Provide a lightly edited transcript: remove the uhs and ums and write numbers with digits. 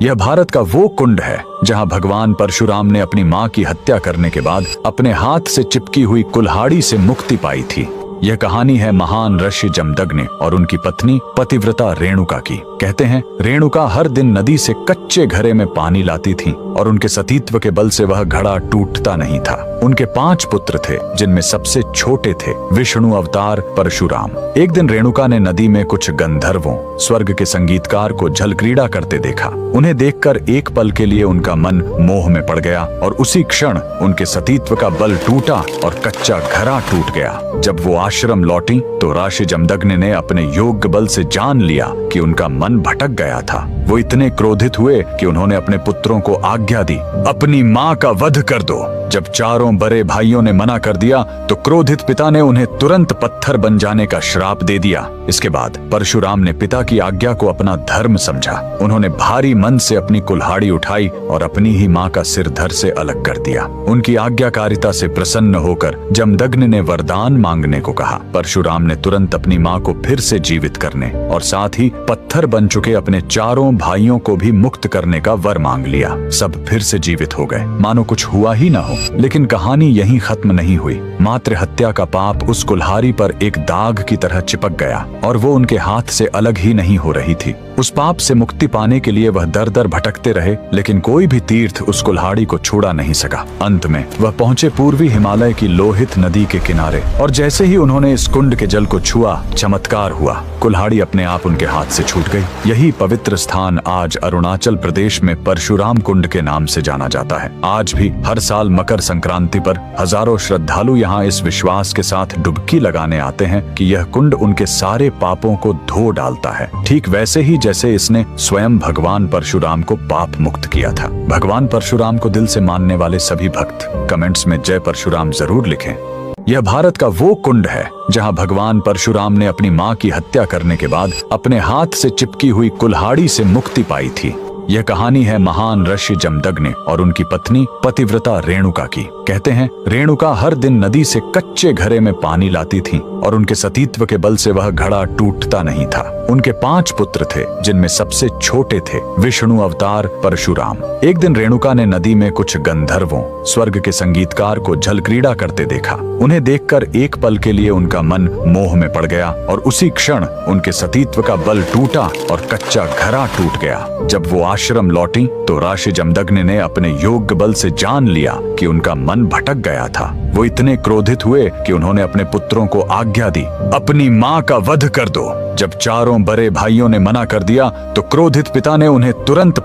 यह भारत का वो कुंड है जहां भगवान परशुराम ने अपनी मां की हत्या करने के बाद अपने हाथ से चिपकी हुई कुल्हाड़ी से मुक्ति पाई थी। यह कहानी है महान ऋषि जमदग्नि और उनकी पत्नी पतिव्रता रेणुका की। कहते हैं रेणुका हर दिन नदी से कच्चे घड़े में पानी लाती थी और उनके सतीत्व के बल से वह घड़ा टूटता नहीं था। उनके 5 पुत्र थे जिनमें सबसे छोटे थे विष्णु अवतार परशुराम। एक दिन रेणुका ने नदी में कुछ गंधर्वों स्वर्ग के संगीतकार को जल क्रीड़ा करते देखा। उन्हें देखकर एक पल के लिए उनका मन मोह में पड़ गया और उसी क्षण उनके सतीत्व का बल टूटा और कच्चा घड़ा टूट गया। जब वो आश्रम लौटी तो ऋषि जमदग्नि ने अपने योग्य बल से जान लिया कि उनका मन भटक गया था। वो इतने क्रोधित हुए कि उन्होंने अपने पुत्रों को आज्ञा दी, अपनी मां का वध कर दो। जब चारों बड़े भाइयों ने मना कर दिया तो क्रोधित पिता ने उन्हें तुरंत पत्थर बन जाने का श्राप दे दिया। इसके बाद परशुराम ने पिता की आज्ञा को अपना धर्म समझा। उन्होंने भारी मन से अपनी कुल्हाड़ी उठाई और अपनी ही मां का सिर धड़ से अलग कर दिया। उनकी आज्ञाकारिता से प्रसन्न होकर जमदग्नि ने वरदान मांगने को कहा। परशुराम ने तुरंत अपनी मां को फिर से जीवित करने और साथ ही पत्थर बन चुके अपने चारों भाइयों को भी मुक्त करने का वर मांग लिया। सब फिर से जीवित हो गए, मानो कुछ हुआ ही ना हो। लेकिन कहानी यहीं खत्म नहीं हुई। मातृ हत्या का पाप उस कुल्हाड़ी पर एक दाग की तरह चिपक गया और वो उनके हाथ से अलग ही नहीं हो रही थी। उस पाप से मुक्ति पाने के लिए वह दर दर भटकते रहे, लेकिन कोई भी तीर्थ उस कुल्हाड़ी को छुड़ा नहीं सका। अंत में वह पहुंचे पूर्वी हिमालय की लोहित नदी के किनारे और जैसे ही उन्होंने इस कुंड के जल को छुआ, चमत्कार हुआ। कुल्हाड़ी अपने आप उनके हाथ से छूट गई। यही पवित्र स्थान आज अरुणाचल प्रदेश में परशुराम कुंड के नाम से जाना जाता है। आज भी हर साल मकर संक्रांति पर हजारों श्रद्धालु यहाँ इस विश्वास के साथ डुबकी लगाने आते हैं कि यह कुंड उनके सारे पापों को धो डालता है, ठीक वैसे ही जैसे इसने स्वयं भगवान परशुराम को पाप मुक्त किया था। भगवान परशुराम को दिल से मानने वाले सभी भक्त कमेंट्स में जय परशुराम जरूर लिखें। यह भारत का वो कुंड है जहां भगवान परशुराम ने अपनी मां की हत्या करने के बाद अपने हाथ से चिपकी हुई कुल्हाड़ी से मुक्ति पाई थी। यह कहानी है महान ऋषि जमदग्नि और उनकी पत्नी पतिव्रता रेणुका की। कहते हैं रेणुका हर दिन नदी से कच्चे घड़े में पानी लाती थी और उनके सतीत्व के बल से वह घड़ा टूटता नहीं था। उनके 5 पुत्र थे जिनमें सबसे छोटे थे विष्णु अवतार परशुराम। एक दिन रेणुका ने नदी में कुछ गंधर्वों स्वर्ग के संगीतकार को जल क्रीड़ा करते देखा। उन्हें देखकर एक पल के लिए उनका मन मोह में पड़ गया और उसी क्षण उनके सतीत्व का बल टूटा और कच्चा घड़ा टूट गया। जब वो आश्रम लौटी तो ऋषि जमदग्नि ने अपने योग्य बल से जान लिया कि उनका मन भटक गया था। वो इतने क्रोधित हुए कि उन्होंने अपने पुत्रों को आज्ञा दी, अपनी मां का वध कर दो। जब चारों बड़े भाइयों ने मना कर दिया तो क्रोधित पिता ने उन्हें तुरंत